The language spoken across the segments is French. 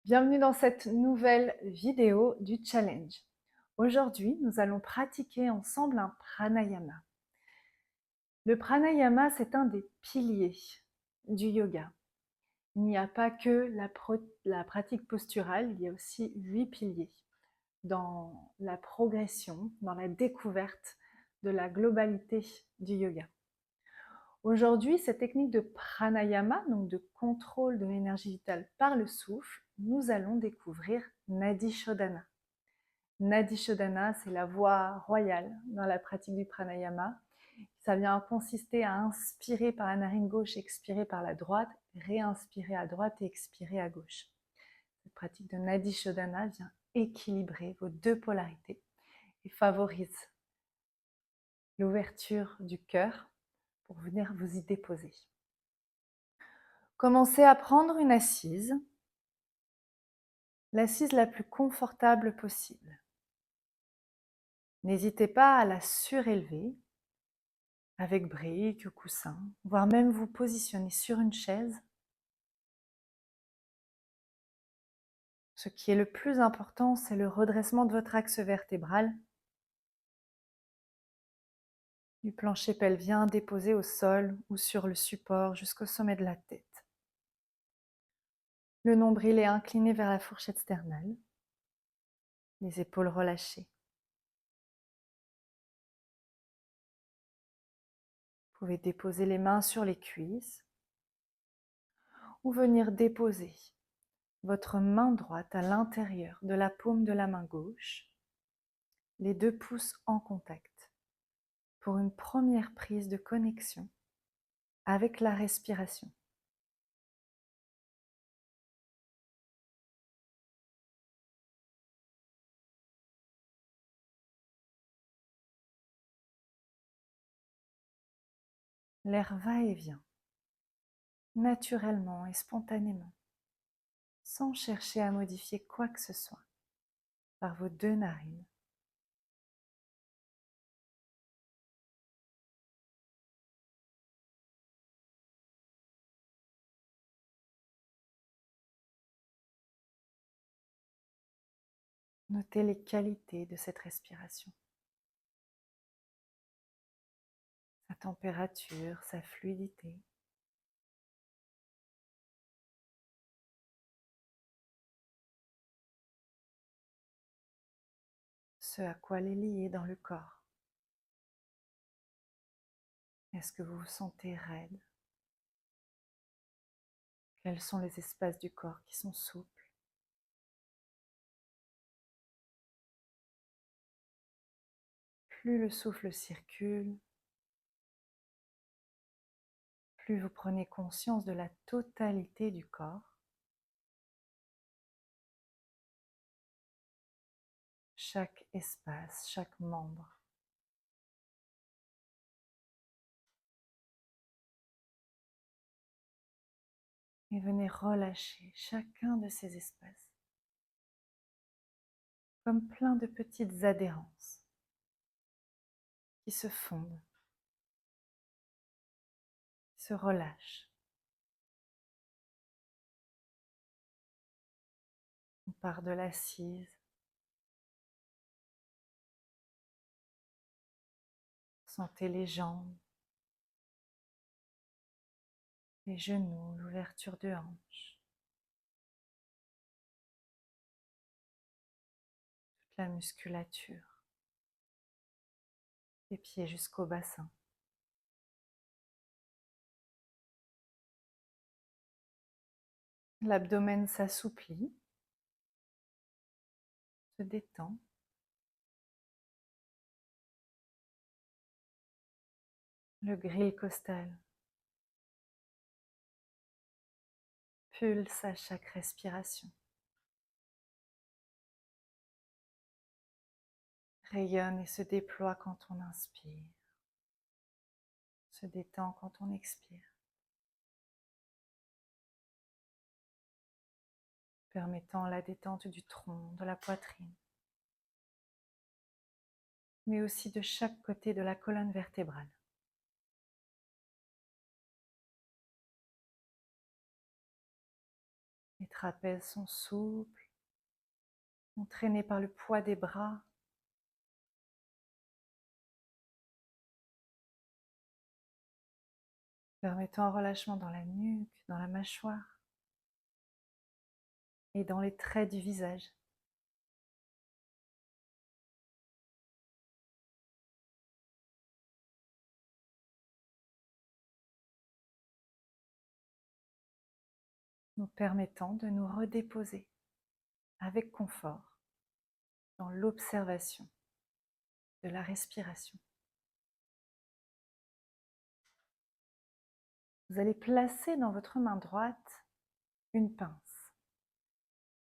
Bienvenue dans cette nouvelle vidéo du challenge. Aujourd'hui, nous allons pratiquer ensemble un pranayama. Le pranayama, c'est un des piliers du yoga. Il n'y a pas que la pratique posturale, il y a aussi 8 piliers dans la progression, dans la découverte de la globalité du yoga. Aujourd'hui, cette technique de pranayama, donc de contrôle de l'énergie vitale par le souffle, nous allons découvrir Nadi Shodhana. Nadi Shodhana, c'est la voie royale dans la pratique du pranayama. Ça vient consister à inspirer par la narine gauche, expirer par la droite, réinspirer à droite et expirer à gauche. Cette pratique de Nadi Shodhana vient équilibrer vos deux polarités et favorise l'ouverture du cœur pour venir vous y déposer. Commencez à prendre une assise, l'assise la plus confortable possible. N'hésitez pas à la surélever avec briques ou coussin, voire même vous positionner sur une chaise. Ce qui est le plus important, c'est le redressement de votre axe vertébral, du plancher pelvien déposé au sol ou sur le support jusqu'au sommet de la tête. Le nombril est incliné vers la fourchette sternale, les épaules relâchées. Vous pouvez déposer les mains sur les cuisses ou venir déposer votre main droite à l'intérieur de la paume de la main gauche, les deux pouces en contact, pour une première prise de connexion avec la respiration. L'air va et vient, naturellement et spontanément, sans chercher à modifier quoi que ce soit, par vos deux narines. Notez les qualités de cette respiration. Sa température, sa fluidité. Ce à quoi elle est liée dans le corps. Est-ce que vous vous sentez raide? Quels sont les espaces du corps qui sont souples? Plus le souffle circule, plus vous prenez conscience de la totalité du corps, chaque espace, chaque membre. Et venez relâcher chacun de ces espaces, comme plein de petites adhérences qui se fondent, qui se relâchent. On part de l'assise, sentez les jambes, les genoux, l'ouverture de hanche, toute la musculature, les pieds jusqu'au bassin. L'abdomen s'assouplit, se détend. Le gril costal pulse à chaque respiration. Rayonne et se déploie quand on inspire, se détend quand on expire, permettant la détente du tronc, de la poitrine, mais aussi de chaque côté de la colonne vertébrale. Et trapèzes sont souples, entraînés par le poids des bras. Permettant un relâchement dans la nuque, dans la mâchoire et dans les traits du visage. Nous permettant de nous redéposer avec confort dans l'observation de la respiration. Vous allez placer dans votre main droite une pince.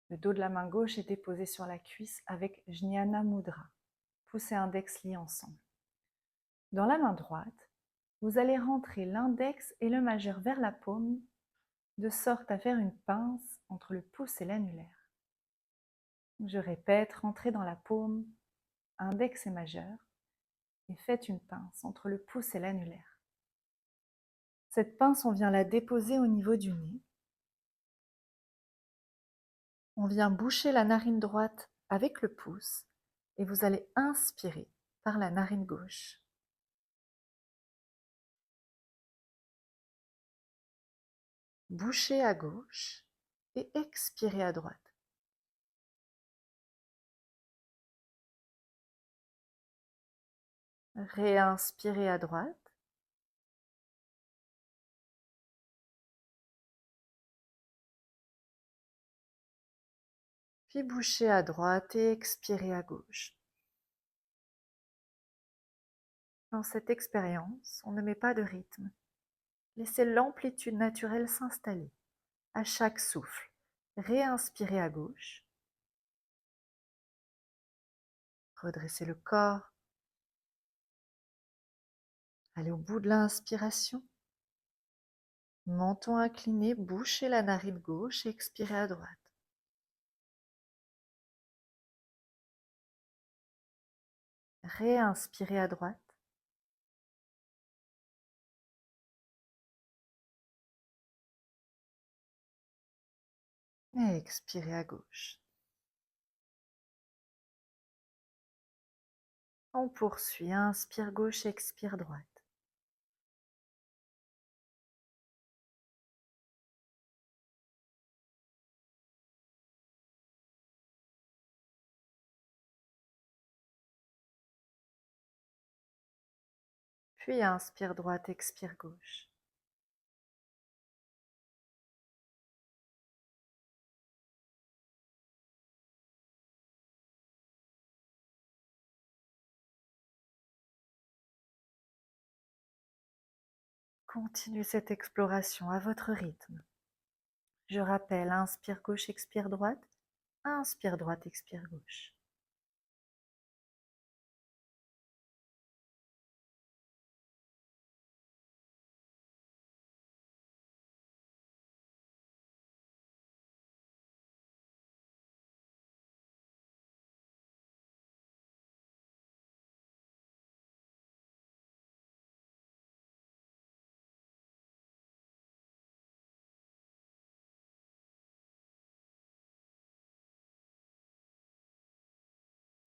Le dos de la main gauche est déposé sur la cuisse avec Jnana Mudra, pouce et index liés ensemble. Dans la main droite, vous allez rentrer l'index et le majeur vers la paume, de sorte à faire une pince entre le pouce et l'annulaire. Je répète, rentrez dans la paume, index et majeur, et faites une pince entre le pouce et l'annulaire. Cette pince, on vient la déposer au niveau du nez. On vient boucher la narine droite avec le pouce et vous allez inspirer par la narine gauche. Bouchez à gauche et expirez à droite. Réinspirez à droite. Puis bouchez à droite et expirez à gauche. Dans cette expérience, on ne met pas de rythme. Laissez l'amplitude naturelle s'installer. À chaque souffle, réinspirez à gauche. Redressez le corps. Allez au bout de l'inspiration. Menton incliné, bouchez la narine gauche et expirez à droite. Réinspirez à droite. Et expirez à gauche. On poursuit, inspire gauche, expire droite. Puis inspire droite, expire gauche. Continuez cette exploration à votre rythme. Je rappelle, inspire gauche, expire droite. Inspire droite, expire gauche.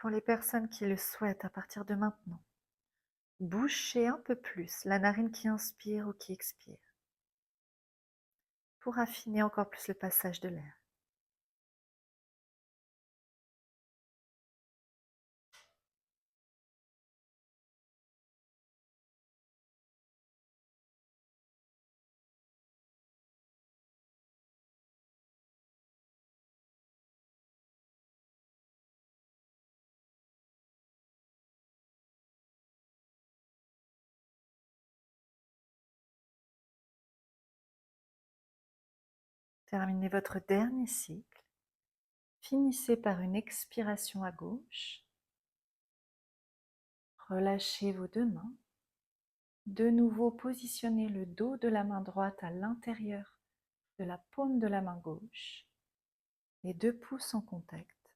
Pour les personnes qui le souhaitent à partir de maintenant, bouchez un peu plus la narine qui inspire ou qui expire pour affiner encore plus le passage de l'air. Terminez votre dernier cycle. Finissez par une expiration à gauche. Relâchez vos deux mains. De nouveau, positionnez le dos de la main droite à l'intérieur de la paume de la main gauche. Les deux pouces en contact.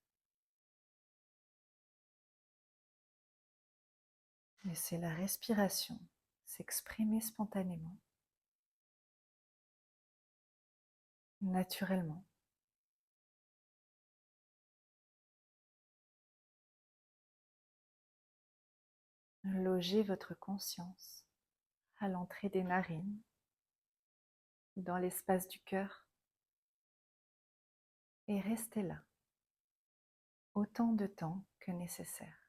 Laissez la respiration s'exprimer spontanément, naturellement. Logez votre conscience à l'entrée des narines, dans l'espace du cœur, et restez là autant de temps que nécessaire.